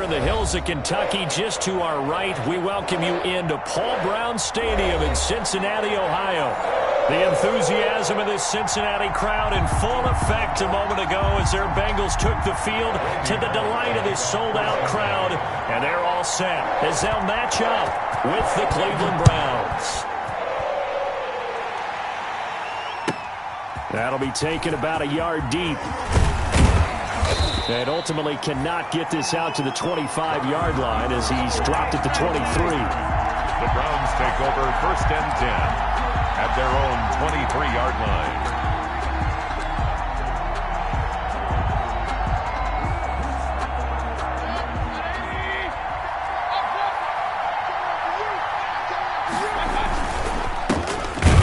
in the hills of Kentucky. Just to our right, we welcome you into Paul Brown Stadium in Cincinnati, Ohio. The enthusiasm of this Cincinnati crowd in full effect a moment ago as their Bengals took the field to the delight of this sold-out crowd. And they're all set as they'll match up with the Cleveland Browns. That'll be taken about a yard deep. And ultimately cannot get this out to the 25-yard line as he's dropped at the 23. The Browns take over 1st and 10 at their own 23-yard line.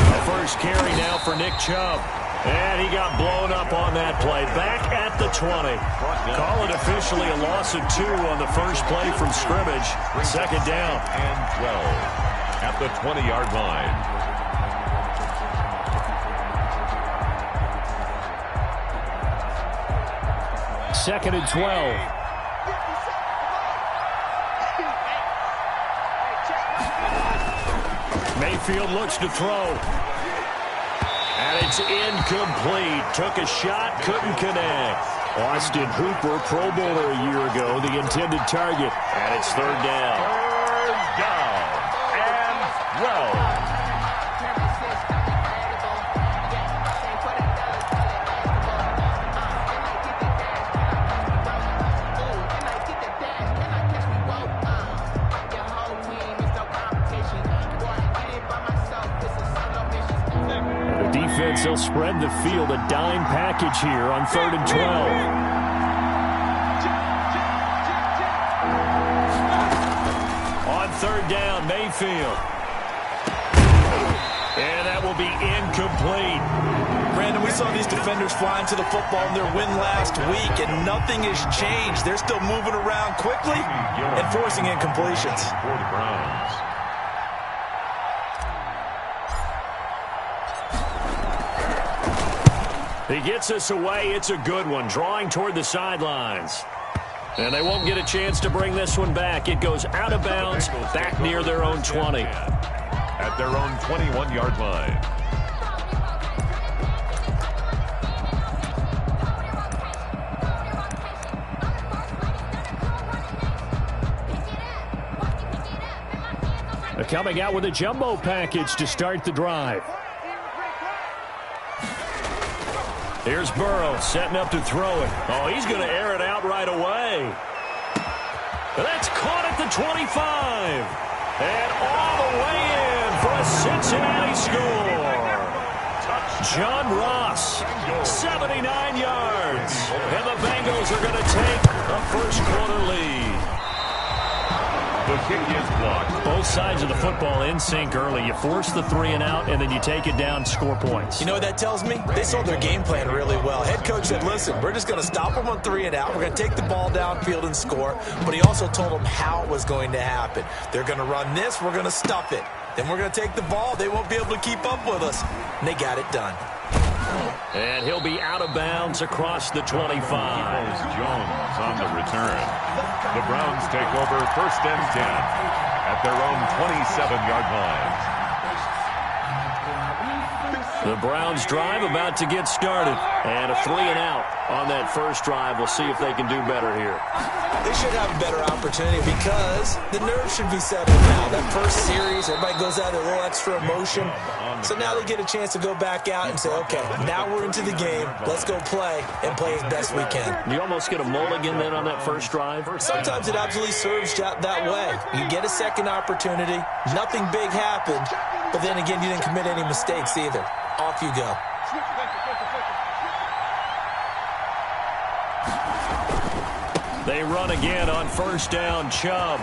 The first carry now for Nick Chubb. And he got blown up on that play. Back at the 20. Call it officially a loss of 2 on the first play from scrimmage. 2nd down. And 12 at the 20-yard line. Second and 12. Mayfield looks to throw. And it's incomplete. Took a shot, couldn't connect. Austin Hooper, Pro Bowler a year ago, the intended target. And it's 3rd down. 3rd down and 12. They'll spread the field, a dime package here on 3rd and 12. On 3rd down, Mayfield. And that will be incomplete. Brandon, we saw these defenders flying to the football in their win last week, and nothing has changed. They're still moving around quickly and forcing incompletions. For the Browns. He gets us away. It's a good one. Drawing toward the sidelines. And they won't get a chance to bring this one back. It goes out of bounds, back near their own 20. At their own 21-yard line. They're coming out with a jumbo package to start the drive. Here's Burrow setting up to throw it. Oh, he's going to air it out right away. That's caught at the 25. And all the way in for a Cincinnati score. John Ross, 79 yards. And the Bengals are going to take a first-quarter lead. The kick is blocked. Both sides of the football in sync early. You force the 3 and out, and then you take it down, score points. You know what that tells me? They sold their game plan really well. Head coach said, listen, we're just going to stop them on 3 and out. We're going to take the ball downfield and score. But he also told them how it was going to happen. They're going to run this. We're going to stuff it. Then we're going to take the ball. They won't be able to keep up with us. And they got it done. And he'll be out of bounds across the 25. Jones on the return. The Browns take over 1st and 10 at their own 27-yard line. The Browns drive about to get started. And a 3 and out on that first drive. We'll see if they can do better here. They should have a better opportunity because the nerves should be settled now. That first series, everybody goes out with a little extra emotion. So now they get a chance to go back out and say, okay, now we're into the game. Let's go play and play as best we can. You almost get a mulligan then on that first drive? Sometimes it absolutely serves that way. You get a second opportunity. Nothing big happened. But then again, you didn't commit any mistakes either. Off you go. They run again on 1st down, Chubb.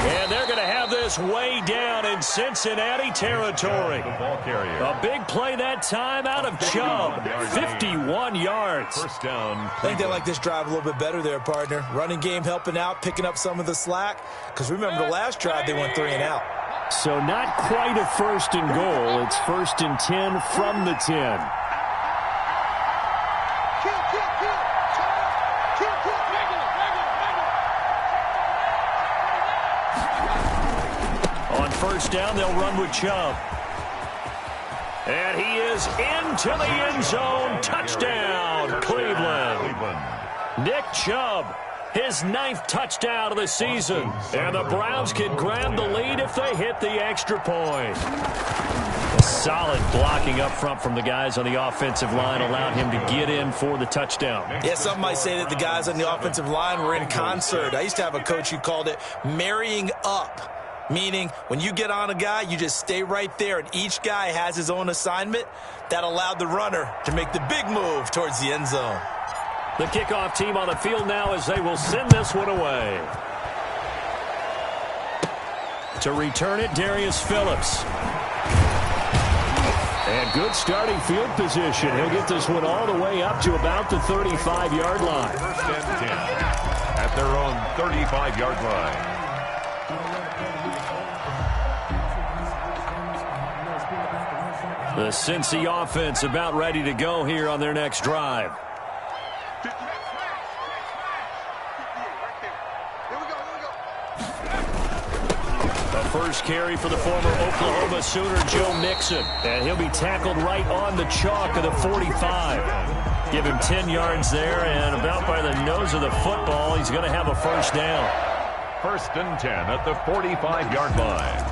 And they're going to have this way down in Cincinnati territory. A big play that time out of Chubb. 51 yards. First down. I think they like this drive a little bit better there, partner. Running game helping out, picking up some of the slack. Because remember the last drive, they went 3 and out. So not quite a 1st and goal. It's 1st and 10 from the 10. first down, they'll run with Chubb. And he is into the end zone. Touchdown, Cleveland. Nick Chubb, his 9th touchdown of the season. And the Browns can grab the lead if they hit the extra point. A solid blocking up front from the guys on the offensive line allowed him to get in for the touchdown. Yeah, some might say that the guys on the offensive line were in concert. I used to have a coach who called it marrying up. Meaning, when you get on a guy, you just stay right there, and each guy has his own assignment. That allowed the runner to make the big move towards the end zone. The kickoff team on the field now as they will send this one away. To return it, Darius Phillips. And good starting field position. He'll get this one all the way up to about the 35-yard line. First and 10 at their own 35-yard line. The Cincy offense about ready to go here on their next drive. The first carry for the former Oklahoma Sooner, Joe Mixon. And he'll be tackled right on the chalk of the 45. Give him 10 yards there, and about by the nose of the football, he's going to have a first down. First and 10 at the 45-yard line.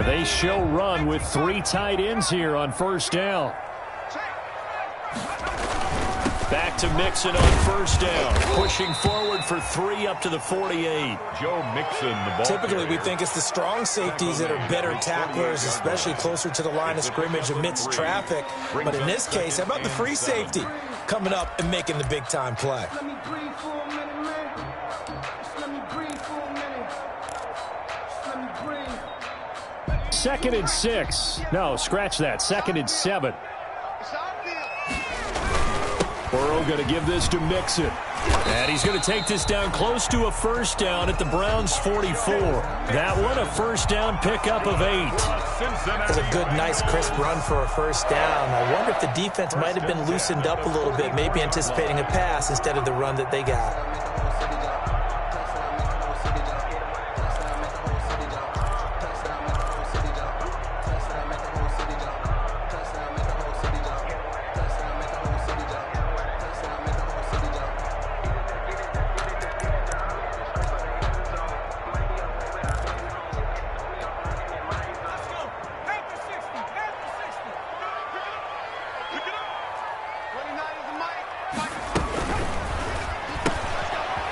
They show run with 3 tight ends here on first down. Back to Mixon on first down. Pushing forward for 3 up to the 48. Joe Mixon, the ball. Typically, we think it's the strong safeties that are better tacklers, especially closer to the line of scrimmage amidst traffic. But in this case, how about the free safety coming up and making the big-time play? Second and 6. No, scratch that. Second and 7. Burrow going to give this to Mixon. And he's going to take this down close to a first down at the Browns' 44. That one, a first down pickup of 8. That's a good, nice, crisp run for a first down. I wonder if the defense might have been loosened up a little bit, maybe anticipating a pass instead of the run that they got.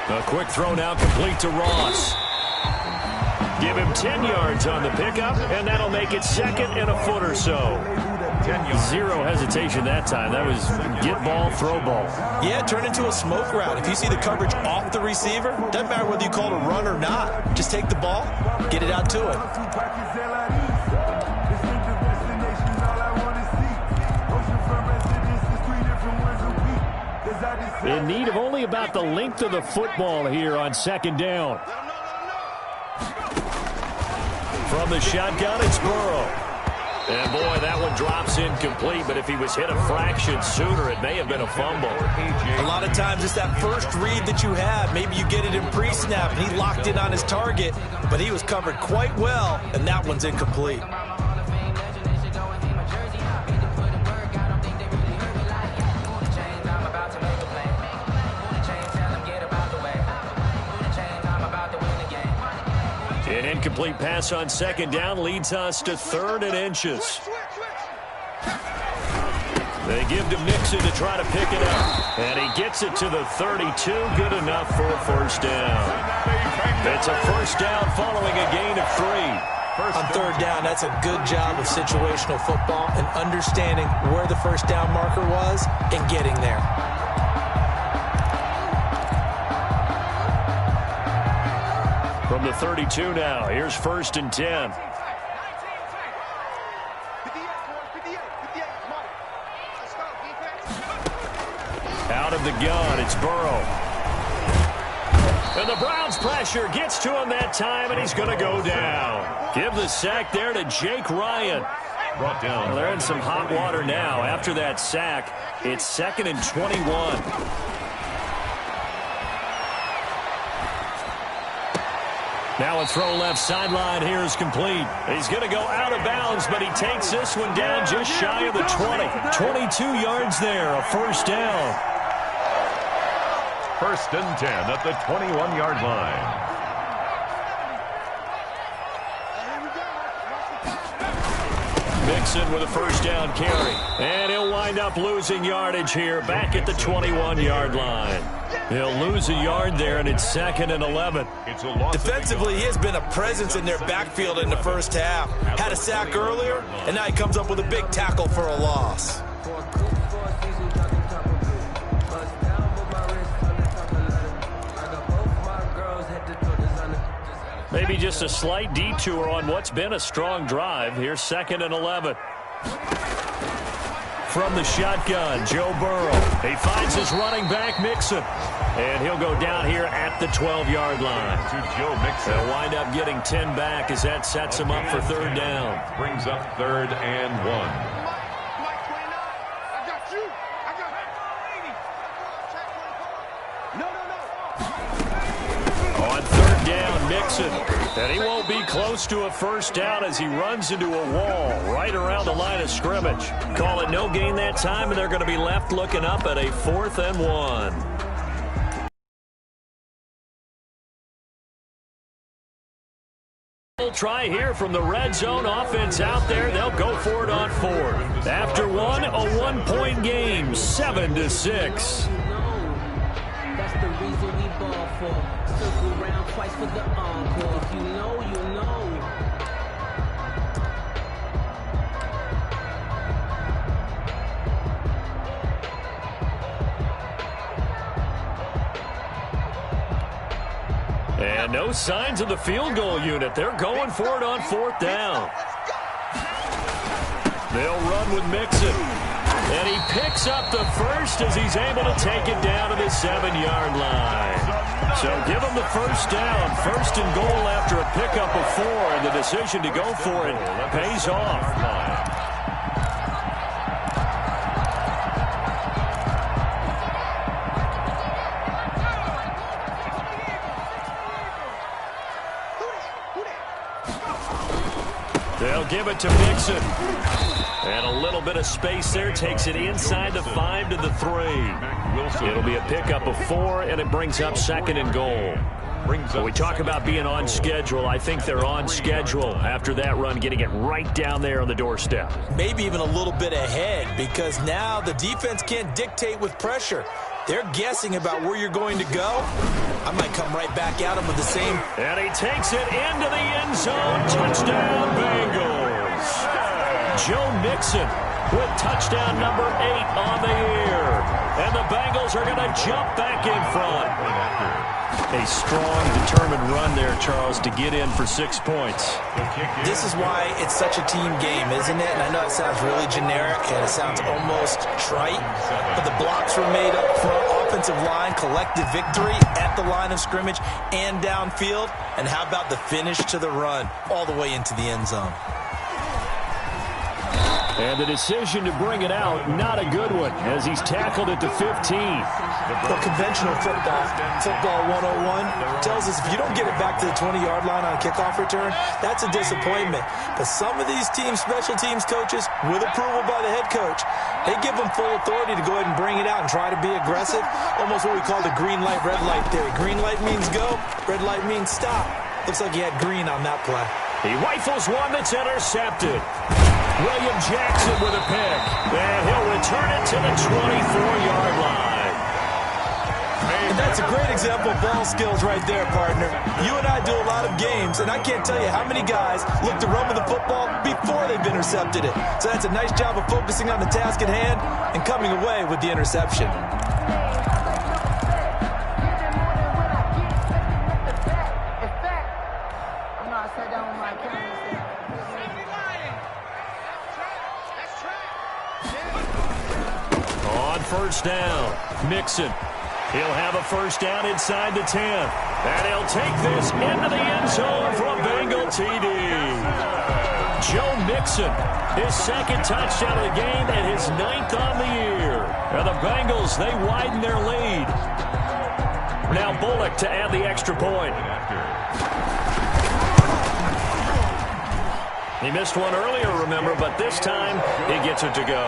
A quick throw now complete to Ross. Give him 10 yards on the pickup, and that'll make it second and a foot or so. 10 yards. Zero hesitation that time. That was get ball, throw ball. Yeah, turn into a smoke route. If you see the coverage off the receiver, doesn't matter whether you call it a run or not. Just take the ball, get it out to him. In need of only about the length of the football here on second down. From the shotgun, it's Burrow. And, boy, that one drops incomplete, but if he was hit a fraction sooner, it may have been a fumble. A lot of times it's that first read that you have. Maybe you get it in pre-snap, and he locked in on his target, but he was covered quite well, and that one's incomplete. An incomplete pass on second down leads us to 3rd and inches. They give to Mixon to try to pick it up. And he gets it to the 32. Good enough for a first down. It's a first down following a gain of 3. On third down, that's a good job of situational football and understanding where the first down marker was and getting there. From the 32 now, here's 1st and 10. Out of the gun, it's Burrow. And the Browns pressure gets to him that time, and he's going to go down. Give the sack there to Jake Ryan. Brought down. Well, they're in some hot water now. After that sack, it's 2nd and 21. Now a throw left sideline here is complete. He's going to go out of bounds, but he takes this one down just shy of the 20. 22 yards there, a first down. First and 10 at the 21-yard line. Mixon with a first down carry. And he'll wind up losing yardage here back at the 21-yard line. He'll lose a yard there, and it's 2nd and 11. Defensively, he has been a presence in their backfield in the first half. Had a sack earlier, and now he comes up with a big tackle for a loss. Maybe just a slight detour on what's been a strong drive. Here's 2nd and 11. From the shotgun, Joe Burrow. He finds his running back, Mixon. And he'll go down here at the 12-yard line. To Joe Mixon. They'll wind up getting 10 back as that sets him up for 3rd down. Brings up 3rd and 1. On 3rd down, Mixon. And he won't be close to a first down as he runs into a wall right around the line of scrimmage. Call it no gain that time, and they're going to be left looking up at a 4th and 1. Try here from the red zone. Offense out there. They'll go for it on 4th. After one, a 1-point game, 7-6. That's the reason we ball for. Circle around twice for the encore. If you know, you know. And no signs of the field goal unit. They're going for it on 4th down. They'll run with Mixon. And he picks up the first as he's able to take it down to the 7-yard line. So give him the first down. 1st and goal after a pickup of 4. And the decision to go for it pays off. They'll give it to Mixon. And a little bit of space there. Takes it inside the 5 to the 3. It'll be a pickup of 4, and it brings up 2nd and goal. When we talk about being on schedule, I think they're on schedule after that run, getting it right down there on the doorstep. Maybe even a little bit ahead, because now the defense can't dictate with pressure. They're guessing about where you're going to go. I might come right back at him with the same. And he takes it into the end zone. Touchdown, Bengals. Joe Mixon with touchdown number 8 on the year. And the Bengals are going to jump back in front. A strong, determined run there, Charles, to get in for 6 points. This is why it's such a team game, isn't it? And I know it sounds really generic and it sounds almost trite, but the blocks were made up front, offensive line, collective victory at the line of scrimmage and downfield. And how about the finish to the run all the way into the end zone? And the decision to bring it out, not a good one, as he's tackled at the 15. Well, conventional football 101 tells us if you don't get it back to the 20-yard line on a kickoff return, that's a disappointment. But some of these teams, special teams coaches, with approval by the head coach, they give them full authority to go ahead and bring it out and try to be aggressive, almost what we call the green light, red light theory. Green light means go, red light means stop. Looks like he had green on that play. He rifles one that's intercepted. William Jackson with a pick. And he'll return it to the 24-yard line. And that's a great example of ball skills right there, partner. You and I do a lot of games, and I can't tell you how many guys look to run with the football before they've intercepted it. So that's a nice job of focusing on the task at hand and coming away with the interception. First down, Mixon. He'll have a first down inside the 10. And he'll take this into the end zone for a Bengal TD. Joe Mixon, his 2nd touchdown of the game and his 9th on the year. And the Bengals, they widen their lead. Now Bullock to add the extra point. He missed one earlier, remember, but this time he gets it to go.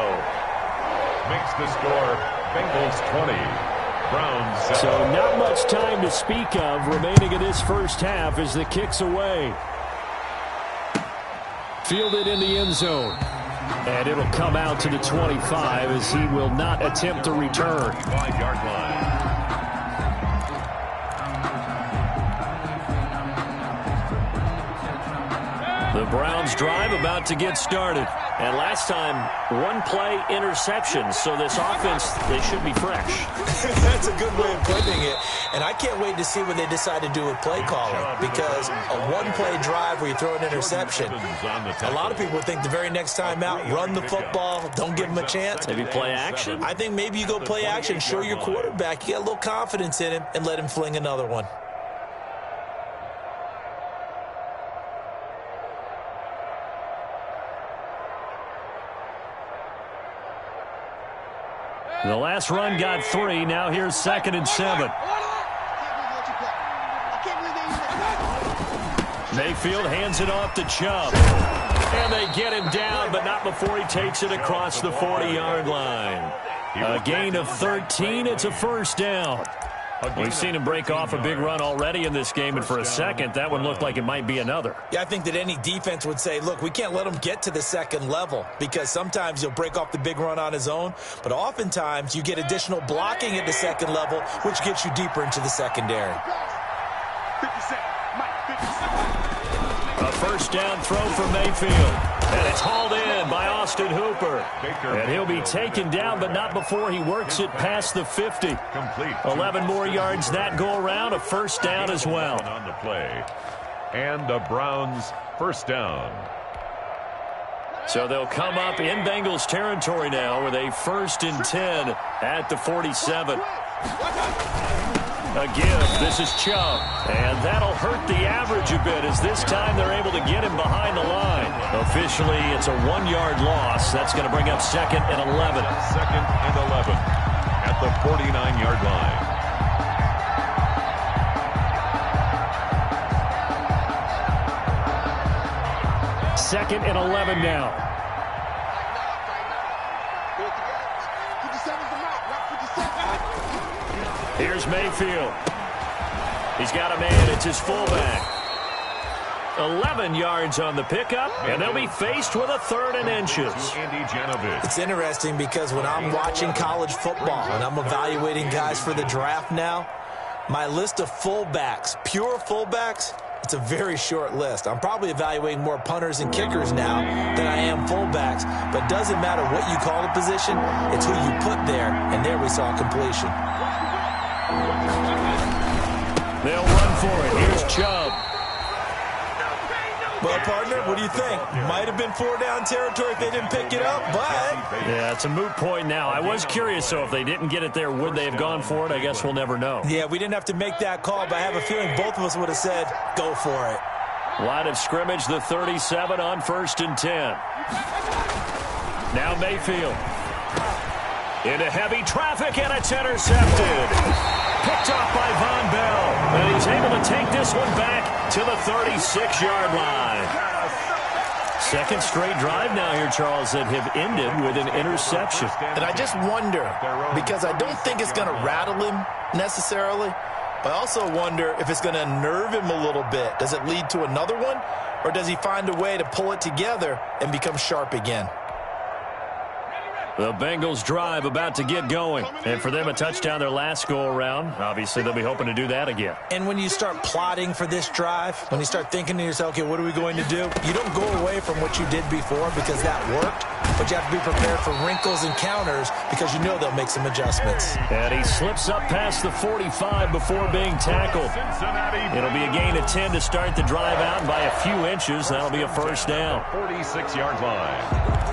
Makes the score Bengals 20, Browns 7. So not much time to speak of remaining in this first half as the kick's away. Fielded in the end zone. And it'll come out to the 25 as he will not attempt to return. 5-yard line. The Browns drive about to get started. And last time, one-play interception. So this offense, they should be fresh. That's a good way of putting it. And I can't wait to see what they decide to do with play calling. Because a one-play drive where you throw an interception, a lot of people think the very next time out, run the football, don't give them a chance. Maybe play action? I think maybe you go play action, show your quarterback, you get a little confidence in him, and let him fling another one. The last run got 3. Now here's 2nd and 7. Mayfield hands it off to Chubb. And they get him down, but not before he takes it across the 40-yard line. A gain of 13. It's a first down. We've seen him break off a big run already in this game, and for a second, that one looked like it might be another. Yeah, I think that any defense would say, look, we can't let him get to the second level because sometimes he'll break off the big run on his own, but oftentimes you get additional blocking at the second level, which gets you deeper into the secondary. A first down throw for Mayfield. And it's hauled in by Austin Hooper. And he'll be taken down, but not before he works it past the 50. 11 more yards that go around, a first down as well. On the play. And the Browns first down. So they'll come up in Bengals territory now with a 1st and 10 at the 47. A give. This is Chubb. And that'll hurt the average a bit as this time they're able to get him behind the line. Officially, it's a 1-yard loss. That's going to bring up 2nd and 11. 2nd and 11 at the 49-yard line. Second and 11 now. Here's Mayfield. He's got a man. It's his fullback. 11 yards on the pickup, and they'll be faced with a 3rd and inches. It's interesting because when I'm watching college football and I'm evaluating guys for the draft now, my list of fullbacks, pure fullbacks, it's a very short list. I'm probably evaluating more punters and kickers now than I am fullbacks, but it doesn't matter what you call the position, it's who you put there, and there we saw completion. They'll run for it. Here's Chubb. Well, partner, what do you think? Might have been 4-down territory if they didn't pick it up, but... Yeah, it's a moot point now. I was curious, so if they didn't get it there, would they have gone for it? I guess we'll never know. Yeah, we didn't have to make that call, but I have a feeling both of us would have said, go for it. Line of scrimmage, the 37 on 1st and 10. Now Mayfield. Into heavy traffic, and it's intercepted. Picked off by Von Bell. And he's able to take this one back to the 36-yard line. 2nd straight drive now here, Charles, that have ended with an interception. And I just wonder, because I don't think it's going to rattle him necessarily, but I also wonder if it's going to unnerve him a little bit. Does it lead to another one, or does he find a way to pull it together and become sharp again? The Bengals drive about to get going. And for them, a touchdown their last go-around. Obviously, they'll be hoping to do that again. And when you start plotting for this drive, when you start thinking to yourself, okay, what are we going to do? You don't go away from what you did before because that worked, but you have to be prepared for wrinkles and counters because you know they'll make some adjustments. And he slips up past the 45 before being tackled. It'll be a gain of 10 to start the drive out, and by a few inches, that'll be a first down. 46-yard line.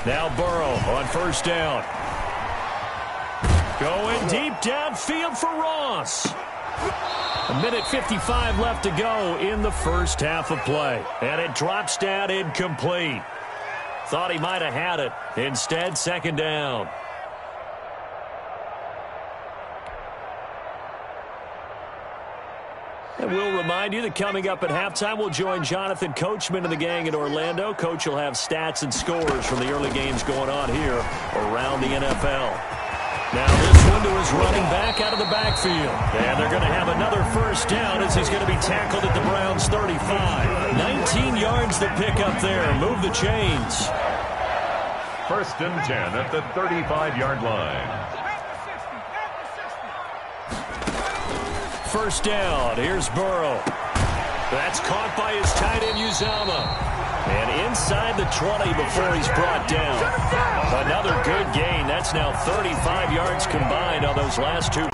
Now Burrow on 1st down. Going deep downfield for Ross. A minute 55 left to go in the first half of play. And it drops down incomplete. Thought he might have had it. Instead, second down. And we'll remind you that coming up at halftime, we'll join Jonathan Coachman and the gang in Orlando. Coach will have stats and scores from the early games going on here around the NFL. Now this one to his running back out of the backfield. And they're going to have another first down as he's going to be tackled at the Browns' 35. 19 yards to pick up there. Move the chains. First and 10 at the 35-yard line. First down. Here's Burrow. That's caught by his tight end, Uzama. And inside the 20 before he's brought down. Another good gain. That's now 35 yards combined on those last two.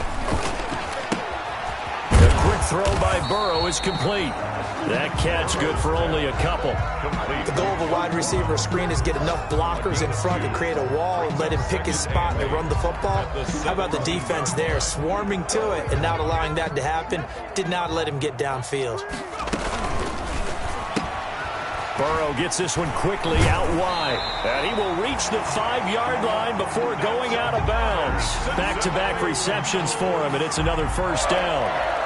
The quick throw by Burrow is complete. That catch good for only a couple. The goal of a wide receiver screen is get enough blockers in front to create a wall and let him pick his spot and run the football. How about the defense there, swarming to it and not allowing that to happen? Did not let him get downfield. Burrow gets this one quickly out wide. And he will reach the 5-yard line before going out of bounds. Back-to-back receptions for him, and it's another first down.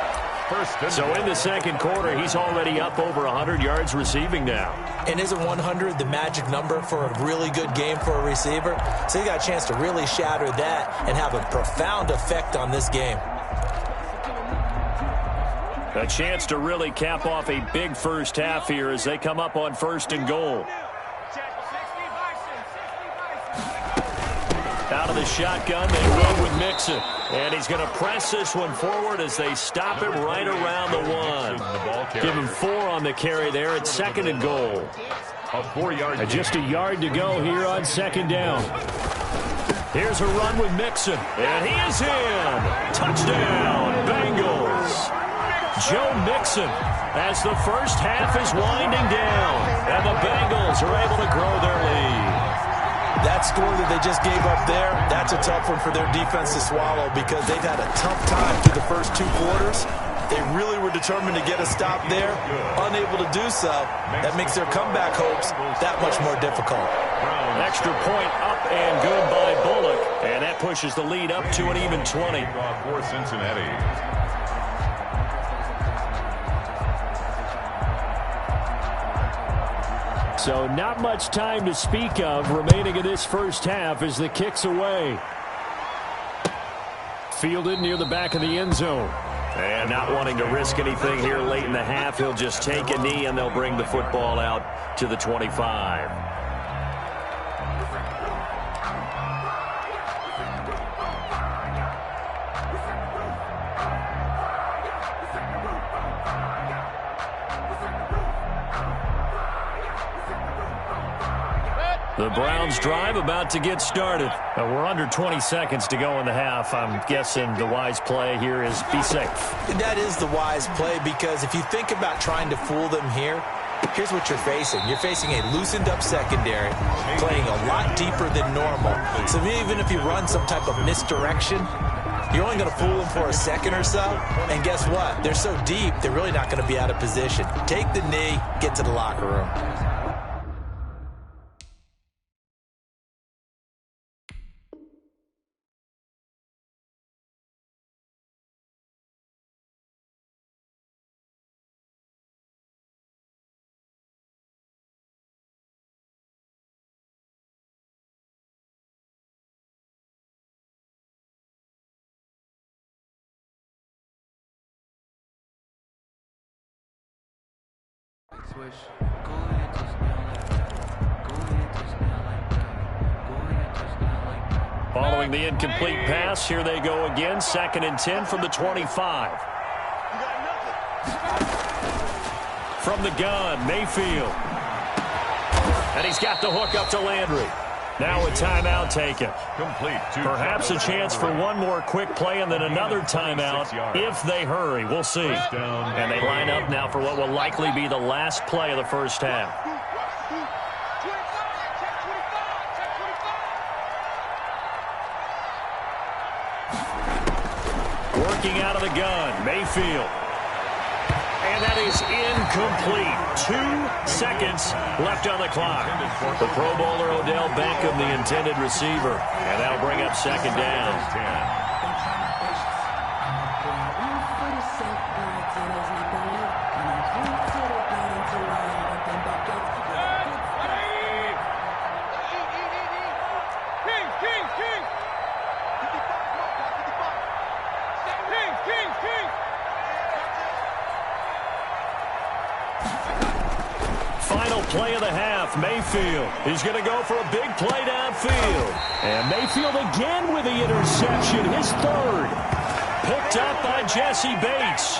So in the second quarter, he's already up over 100 yards receiving now. And isn't 100 the magic number for a really good game for a receiver? So he got a chance to really shatter that and have a profound effect on this game. A chance to really cap off a big first half here as they come up on first and goal. Out of the shotgun, they run with Mixon. And he's going to press this one forward as they stop him right around the one. Give him 4 on the carry there at second and goal. Just a yard to go here on second down. Here's a run with Mixon. And he is in. Touchdown, Bengals. Joe Mixon as the first half is winding down. And the Bengals are able to grow their lead. That score that they just gave up there, that's a tough one for their defense to swallow because they've had a tough time through the first 2 quarters. They really were determined to get a stop there, unable to do so. That makes their comeback hopes that much more difficult. Extra point up and good by Bullock, and that pushes the lead up to an even 20. For Cincinnati. So not much time to speak of remaining in this first half as the kick's away. Fielded near the back of the end zone. And not wanting to risk anything here late in the half, he'll just take a knee and they'll bring the football out to the 25. The Browns drive about to get started. We're under 20 seconds to go in the half. I'm guessing the wise play here is be safe. That is the wise play because if you think about trying to fool them here, here's what you're facing. You're facing a loosened up secondary, playing a lot deeper than normal. So even if you run some type of misdirection, you're only going to fool them for a second or so. And guess what? They're so deep, they're really not going to be out of position. Take the knee, get to the locker room. Switch. Go ahead, touchdown like that. Go ahead, touchdown like that. Go ahead, touchdown like that. Following the incomplete pass, here they go again. 2nd and 10 from the 25. From the gun, Mayfield. And he's got the hook up to Landry. Now a timeout taken. Complete. Perhaps a chance for one more quick play and then another timeout if they hurry. We'll see. And they line up now for what will likely be the last play of the first half. Backing out of the gun, Mayfield. And that is incomplete. 2 seconds left on the clock. The Pro Bowler Odell Beckham, the intended receiver. And that'll bring up second down. Play of the half, Mayfield. He's going to go for a big play downfield. And Mayfield again with the interception, his third. Picked up by Jesse Bates.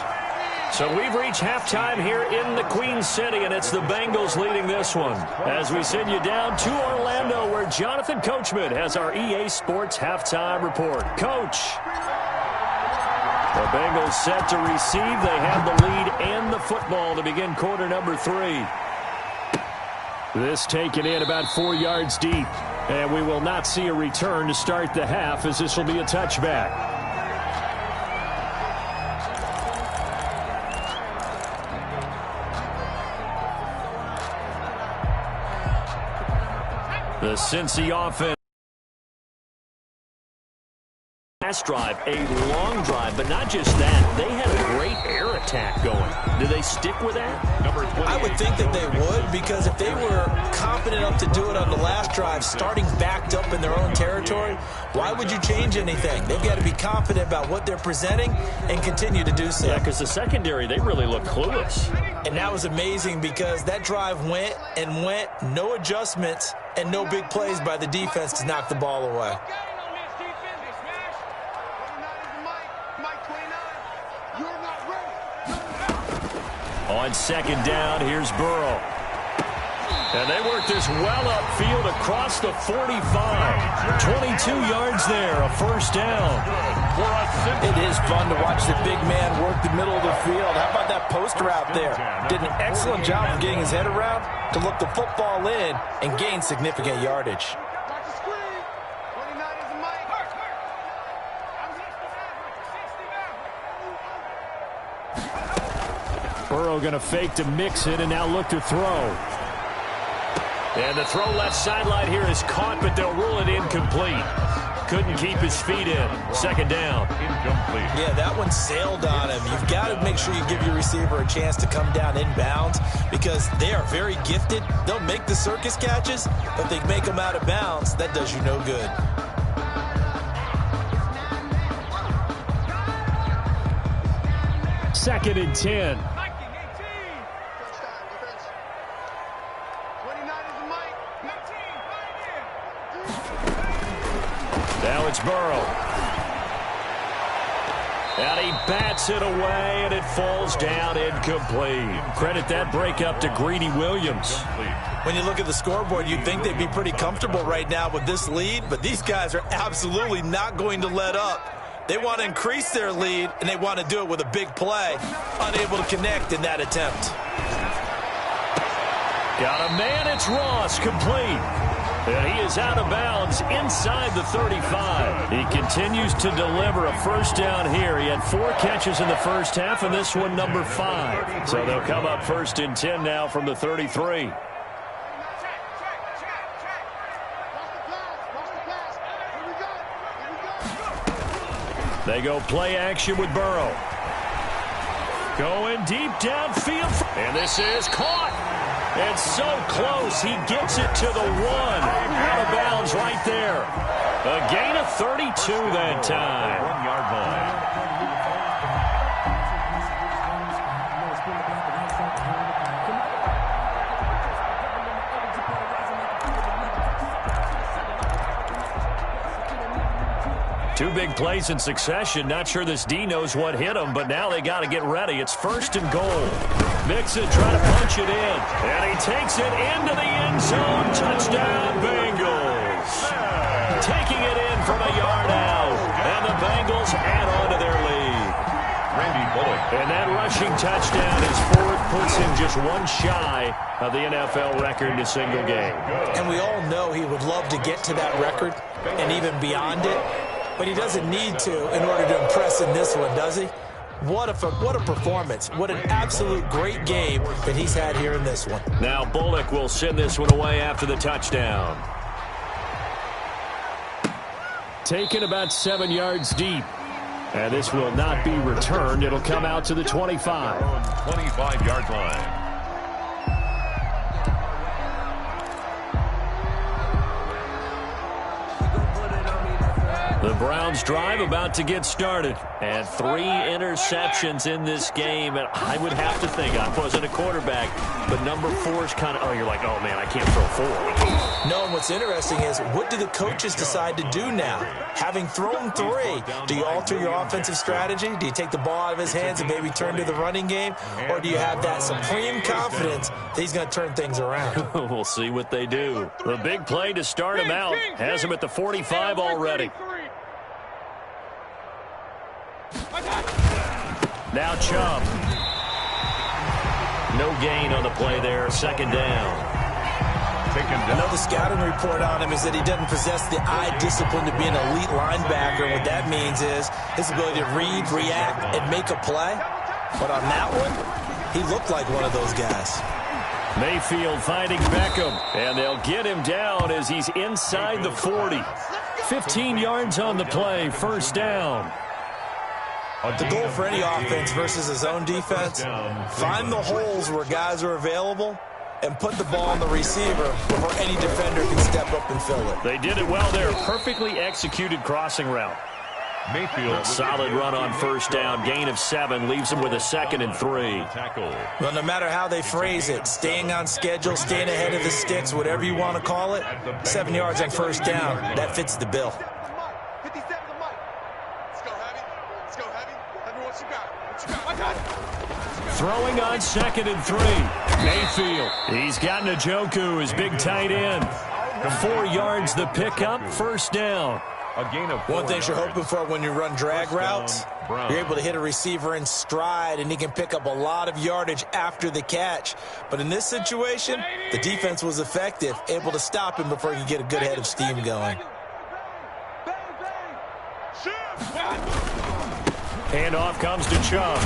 So we've reached halftime here in the Queen City, and it's the Bengals leading this one. As we send you down to Orlando, where Jonathan Coachman has our EA Sports halftime report. Coach. The Bengals set to receive. They have the lead and the football to begin quarter number 3. This taken in about 4 yards deep. And we will not see a return to start the half, as this will be a touchback. The Cincy offense. Last drive, a long drive, but not just that. They had a great air attack going. Do they stick with that? I would think that they would, because if they were confident enough to do it on the last drive, starting backed up in their own territory, why would you change anything? They've got to be confident about what they're presenting and continue to do so. Yeah, because the secondary, they really look clueless. And that was amazing, because that drive went and went, no adjustments, and no big plays by the defense to knock the ball away. On second down, here's Burrow. And they work this well upfield across the 45. 22 yards there, a first down. It is fun to watch the big man work the middle of the field. How about that post route there? Did an excellent job of getting his head around to look the football in and gain significant yardage. Burrow going to fake to mix it and now look to throw. And the throw left sideline here is caught, but they'll rule it incomplete. Couldn't keep his feet in. Second down. Incomplete. Yeah, that one sailed on him. You've got to make sure you give your receiver a chance to come down inbounds, because they are very gifted. They'll make the circus catches, but they make them out of bounds. That does you no good. Second and 10. Now it's Burrow. And he bats it away, and it falls down incomplete. Credit that breakup to Greedy Williams. When you look at the scoreboard, you'd think they'd be pretty comfortable right now with this lead, but these guys are absolutely not going to let up. They want to increase their lead, and they want to do it with a big play. Unable to connect in that attempt. Got a man, it's Ross, complete. And he is out of bounds inside the 35. He continues to deliver a first down here. He had 4 catches in the first half, and this one number 5. So they'll come up first and 10 now from the 33. They go play action with Burrow. Going deep downfield. And this is caught. And so close, he gets it to the 1. Out of bounds right there. A gain of 32 that time. 1 yard line. Two big plays in succession. Not sure this D knows what hit him, but now they got to get ready. It's first and goal. Mixon try to punch it in. And he takes it into the end zone. Touchdown, Bengals. Taking it in from a yard out. And the Bengals add on to their lead. Randy Bullock. And that rushing touchdown is 4th, puts him just 1 shy of the NFL record in a single game. And we all know he would love to get to that record and even beyond it. But he doesn't need to in order to impress in this one, does he? What a performance. What an absolute great game that he's had here in this one. Now Bullock will send this one away after the touchdown. Taken about 7 yards deep. And this will not be returned. It'll come out to the 25. 25-yard line. The Browns drive about to get started. And 3 interceptions in this game. And I would have to think, I wasn't a quarterback, but number 4 is kind of, you're like, oh, man, I can't throw 4. No, and what's interesting is, what do the coaches decide to do now? Having thrown 3, do you alter your offensive strategy? Do you take the ball out of his hands and maybe turn to the running game? Or do you have that supreme confidence that he's going to turn things around? We'll see what they do. The big play to start him out has him at the 45 already. Now Chubb. No gain on the play there. Second down. I know the scouting report on him is that he doesn't possess the eye discipline to be an elite linebacker. What that means is his ability to read, react, and make a play. But on that one, he looked like one of those guys. Mayfield finding Beckham, and they'll get him down as he's inside the 40. 15 yards on the play, first down. The goal for any offense versus his own defense, find the holes where guys are available and put the ball on the receiver before any defender can step up and fill it. They did it well there. Perfectly executed crossing route. Mayfield. Solid run on first down. Gain of 7 leaves him with a 2nd and 3. Well, no matter how they phrase it, staying on schedule, staying ahead of the sticks, whatever you want to call it, 7 yards on first down, that fits the bill. Throwing on 2nd and 3. Mayfield. He's got Njoku, his big tight end. 4 yards the pickup, first down. A gain of 4 One thing you're hoping for when you run drag routes, Brown. you're able to hit a receiver in stride, and he can pick up a lot of yardage after the catch. But in this situation, the defense was effective, able to stop him before he could get a good head of steam going. Handoff comes to Chubb.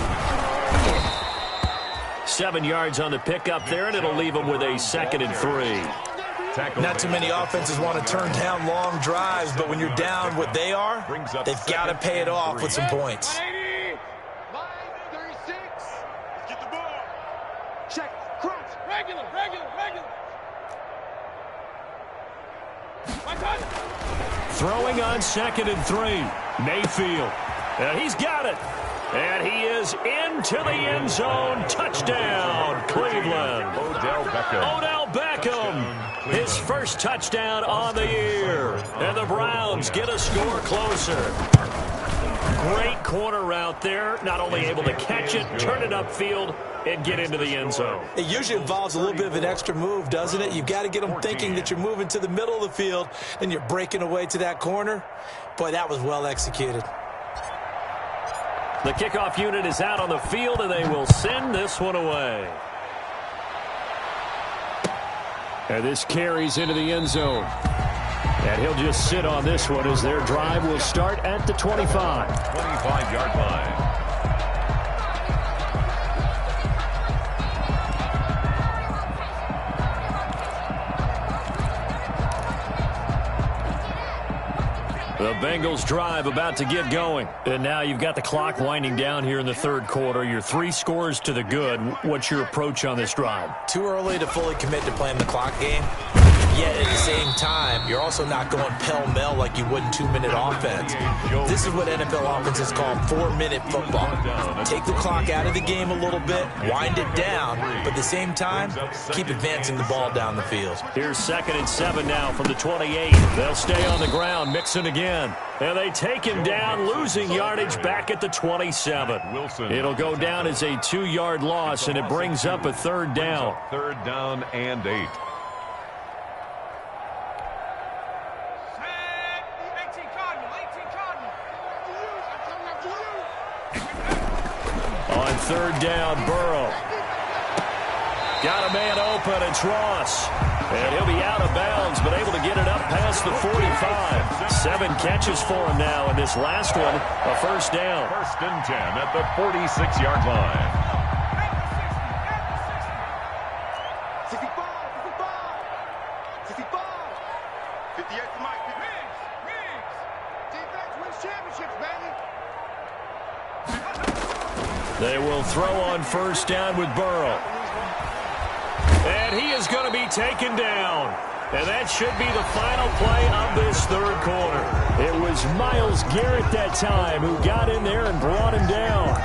7 yards on the pickup there, and it'll leave him with a 2nd and 3. Not too many offenses want to turn down long drives, but when you're down what they are, they've got to pay it off with some points. Throwing on 2nd and 3. Mayfield. And he's got it. And he is into the end zone. Touchdown, Cleveland. Odell Beckham. His first touchdown on the year. And the Browns get a score closer. Great corner route there. Not only able to catch it, turn it upfield, and get into the end zone. It usually involves a little bit of an extra move, doesn't it? You've got to get them thinking that you're moving to the middle of the field, and you're breaking away to that corner. Boy, that was well executed. The kickoff unit is out on the field, and they will send this one away. And this carries into the end zone. And he'll just sit on this one as their drive will start at the 25. 25-yard line. The Bengals drive about to get going. And now you've got the clock winding down here in the third quarter. You're 3 scores to the good. What's your approach on this drive? Too early to fully commit to playing the clock game. Yet at the same time, you're also not going pell-mell like you would in 2-minute offense. This is what NFL offenses call 4-minute football. Take the clock out of the game a little bit, wind it down, but at the same time, keep advancing the ball down the field. Here's 2nd and 7 now from the 28. They'll stay on the ground, mixing again. And they take him down, losing yardage back at the 27. It'll go down as a 2-yard loss, and it brings up a 3rd down. 3rd down and 8. On 3rd down, Burrow. Got a man open. It's Ross. And he'll be out of bounds, but able to get it up past the 45. 7 catches for him now, and this last one, a first down. 1st and 10 at the 46-yard line. 58 to Mike. Riggs. Defense wins championships, baby. They will throw on first down with Burrow. And he is going to be taken down. And that should be the final play of this third quarter. It was Myles Garrett that time who got in there and brought him down.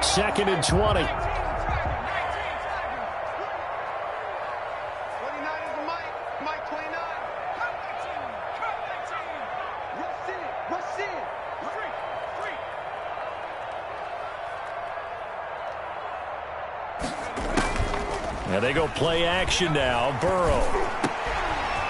Second and 20. 29 is Mike. Mike 29. Rush in. And they go play action now. Burrow.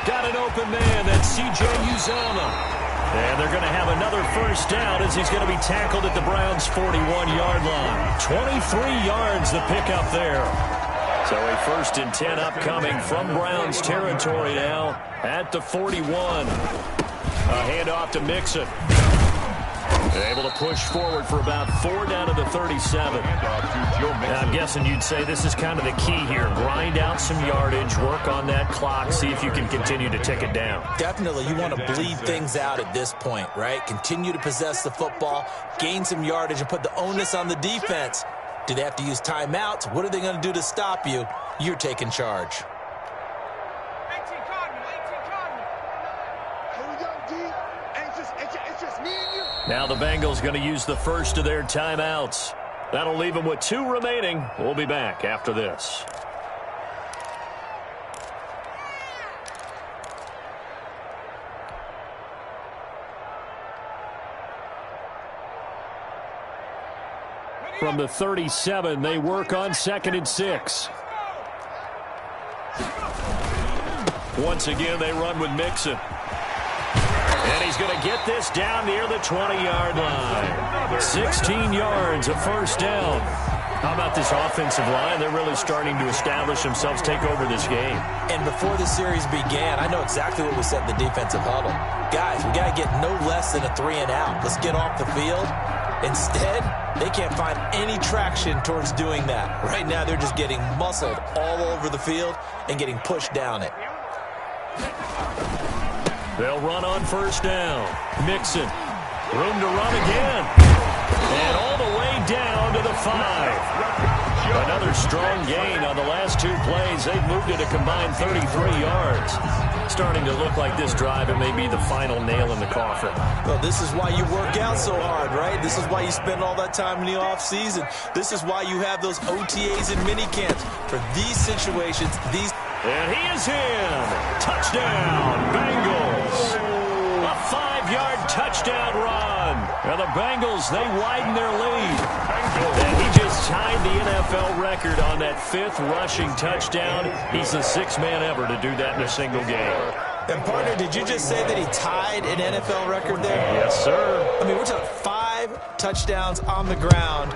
Got an open man. That's C.J. Uzomah. And they're going to have another first down as he's going to be tackled at the Browns' 41-yard line. 23 yards the pickup there. So a 1st and 10 upcoming from Browns territory now at the 41. A handoff to Mixon. Able to push forward for about 4 down to the 37. Now, I'm guessing you'd say this is kind of the key here. Grind out some yardage, work on that clock, see if you can continue to tick it down. Definitely, you want to bleed things out at this point, right? Continue to possess the football, gain some yardage, and put the onus on the defense. Do they have to use timeouts? What are they going to do to stop you? You're taking charge. 18 Cardinal. Here we go, D. It's just me and you. Now the Bengals going to use the first of their timeouts. That'll leave them with 2 remaining. We'll be back after this. From the 37, they work on 2nd and 6. Once again, they run with Mixon. And he's going to get this down near the 20-yard line. 16 yards, a first down. How about this offensive line? They're really starting to establish themselves, take over this game. And before the series began, I know exactly what we said in the defensive huddle. Guys, we got to get no less than a 3 and out. Let's get off the field. Instead, they can't find any traction towards doing that. Right now, they're just getting muscled all over the field and getting pushed down it. They'll run on first down. Mixon. Room to run again. And all the way down to the 5. Another strong gain on the last 2 plays. They've moved it a combined 33 yards. Starting to look like this drive, it may be the final nail in the coffin. Well, this is why you work out so hard, right? This is why you spend all that time in the offseason. This is why you have those OTAs and minicamps. For these situations, these... And he is in. Touchdown, Bengals. A 5-yard touchdown run. And the Bengals, they widen their lead. And he just tied the NFL record on that 5th rushing touchdown. He's the 6th man ever to do that in a single game. And, partner, did you just say that he tied an NFL record there? Yes, sir. I mean, we're talking 5 touchdowns on the ground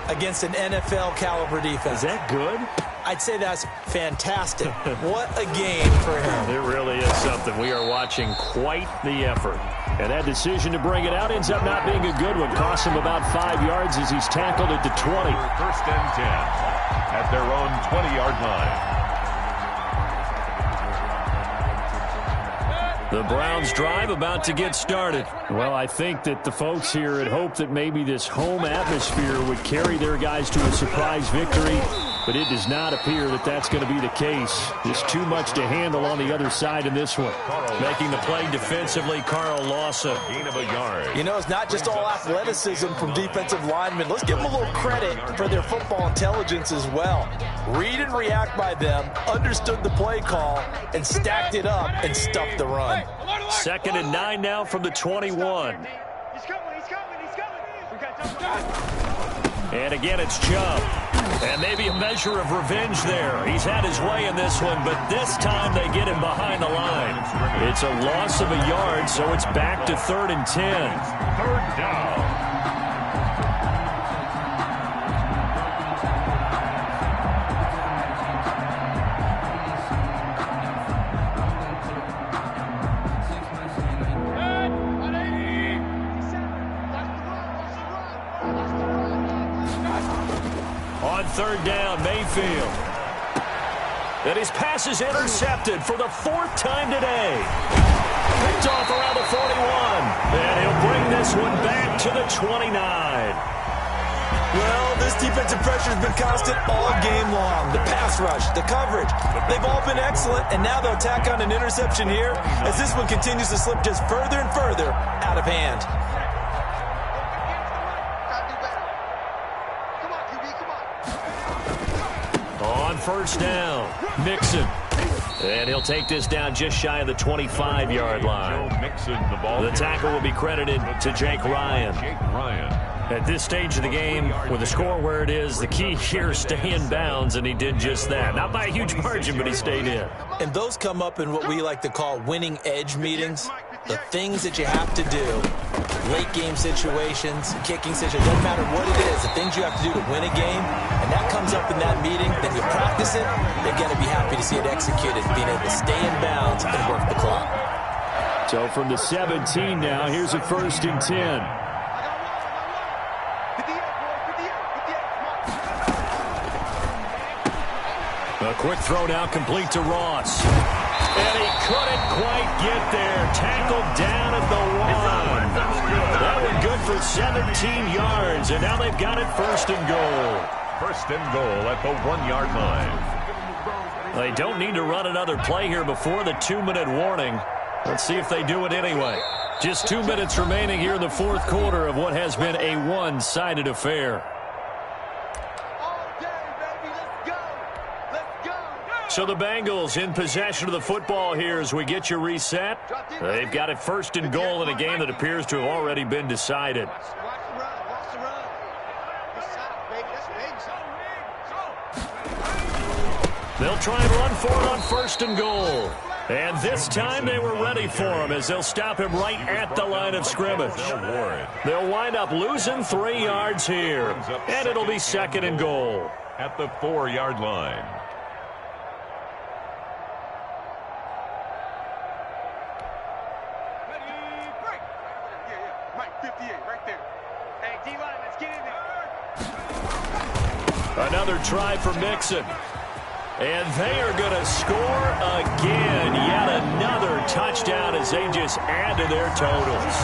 against an NFL-caliber defense. Is that good? I'd say that's fantastic. What a game for him. It really is something. We are watching quite the effort. And that decision to bring it out ends up not being a good one. Costs him about 5 yards as he's tackled at the 20. 1st and 10 at their own 20-yard line. The Browns drive about to get started. Well, I think that the folks here had hoped that maybe this home atmosphere would carry their guys to a surprise victory, but it does not appear that that's going to be the case. There's too much to handle on the other side in this one. Making the play defensively, Carl Lawson. Gain of a yard. You know, it's not just all athleticism from defensive linemen. Let's give them a little credit for their football intelligence as well. Read and react by them, understood the play call, and stacked it up and stuffed the run. 2nd and 9 now from the 21. He's coming. We got And again, it's Chubb. And maybe a measure of revenge there. He's had his way in this one, but this time they get him behind the line. It's a loss of a yard, so it's back to 3rd and 10. 3rd down. On 3rd down, Mayfield. And his pass is intercepted for the 4th time today. Picked off around the 41. And he'll bring this one back to the 29. Well, this defensive pressure has been constant all game long. The pass rush, the coverage, they've all been excellent, and now they'll tack on an interception here as this one continues to slip just further and further out of hand. On 1st down, Mixon. And he'll take this down just shy of the 25-yard line. The tackle will be credited to Jake Ryan. At this stage of the game, with the score where it is, the key here is stay in bounds, and he did just that. Not by a huge margin, but he stayed in. And those come up in what we like to call winning edge meetings. The things that you have to do, late game situations, kicking situations, doesn't matter what it is, the things you have to do to win a game, and that comes up in that meeting, then you practice it, they're going to be happy to see it executed, being able to stay in bounds and work the clock. So from the 17 now, here's a 1st and 10. A quick throw now complete to Ross. And he couldn't quite get there. Tackled down at the 1. That one good for 17 yards. And now they've got it 1st and goal. 1st and goal at the 1-yard line. They don't need to run another play here before the 2-minute warning. Let's see if they do it anyway. Just 2 minutes remaining here in the 4th quarter of what has been a one-sided affair. So the Bengals in possession of the football here as we get you reset. They've got it 1st and goal in a game that appears to have already been decided. They'll try and run for it on 1st and goal. And this time they were ready for him as they'll stop him right at the line of scrimmage. They'll wind up losing 3 yards here. And it'll be 2nd and goal. At the 4-yard line. Another try for Mixon. And they are going to score again. Yet another touchdown as they just add to their totals.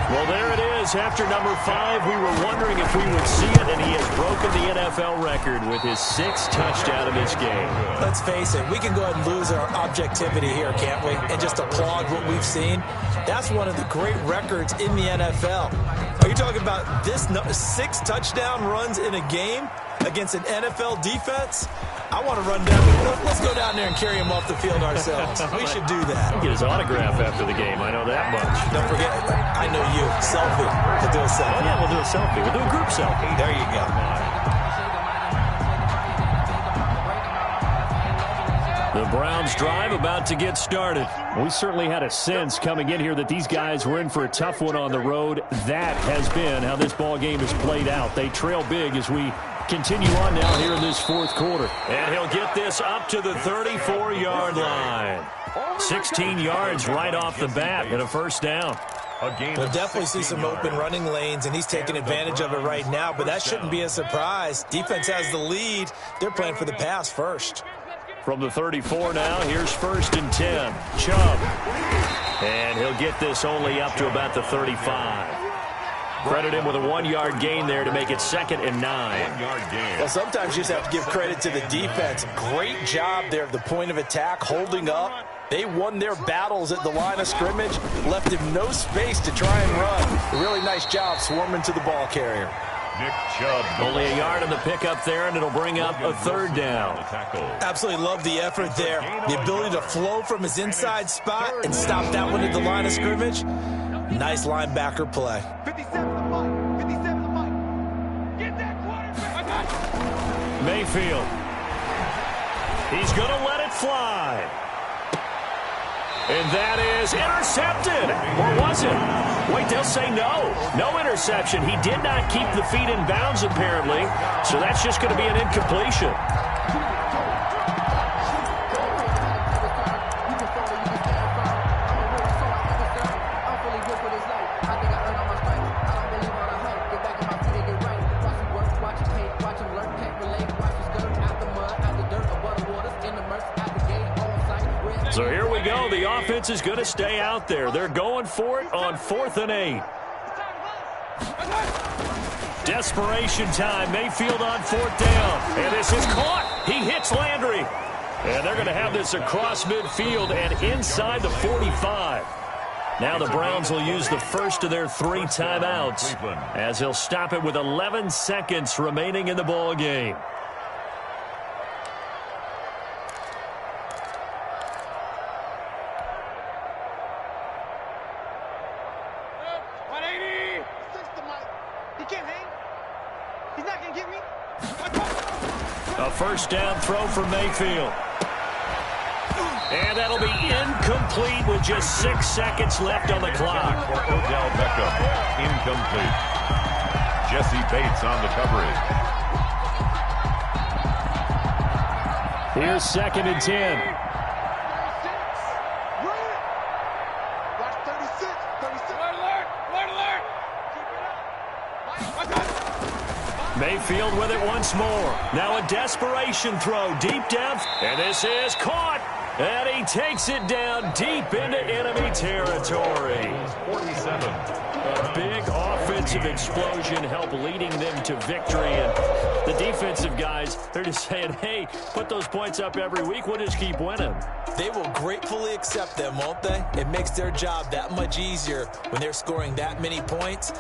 Well, there it is. After number 5, we were wondering if we would see it, and he has broken the NFL record with his 6th touchdown in this game. Let's face it, we can go ahead and lose our objectivity here, can't we? And just applaud what we've seen. That's one of the great records in the NFL. Are you talking about this 6 touchdown runs in a game against an NFL defense? I want to run down. Let's go down there and carry him off the field ourselves. We should do that. Get his autograph after the game. I know that much. Don't forget, I know you. Selfie. We'll do a selfie. Oh, yeah, we'll do a selfie. We'll do a group selfie. There you go. The Browns drive about to get started. We certainly had a sense coming in here that these guys were in for a tough one on the road. That has been how this ball game has played out. They trail big as we continue on now here in this 4th quarter. And he'll get this up to the 34-yard line. 16 yards right off the bat and a 1st down. We'll definitely see some open running lanes, and he's taking advantage of it right now, but that shouldn't be a surprise. Defense has the lead. They're playing for the pass first. From the 34 now, here's 1st and 10. Chubb. And he'll get this only up to about the 35. Credit him with a 1-yard gain there to make it 2nd and 9. Well, sometimes you just have to give credit to the defense. Great job there at the point of attack, holding up. They won their battles at the line of scrimmage, left him no space to try and run. A really nice job swarming to the ball carrier. Nick Chubb. Only a yard on the pickup there, and it'll bring up a 3rd down. Absolutely love the effort there. The ability to flow from his inside spot and stop that one at the line of scrimmage. Nice linebacker play. 57 to Mike. 57 to Mike. Get that quarterback. I got you. Mayfield. He's going to let it fly. And that is intercepted. Or was it? Wait, they'll say no. No interception. He did not keep the feet in bounds, apparently. So that's just going to be an incompletion. So here we go. The offense is going to stay out there. They're going for it on 4th and 8. Desperation time. Mayfield on 4th down. And this is caught. He hits Landry. And they're going to have this across midfield and inside the 45. Now the Browns will use the first of their 3 timeouts as they'll stop it with 11 seconds remaining in the ball game. A first down throw for Mayfield. And that'll be incomplete with just 6 seconds left on the clock. For Odell Beckham, incomplete. Jesse Bates on the coverage. Here's 2nd and 10. Mayfield with it once more. Now a desperation throw deep down. And this is caught. And he takes it down deep into enemy territory. 47. A big offensive explosion helped leading them to victory. And the defensive guys, they're just saying, hey, put those points up every week. We'll just keep winning. They will gratefully accept them, won't they? It makes their job that much easier when they're scoring that many points.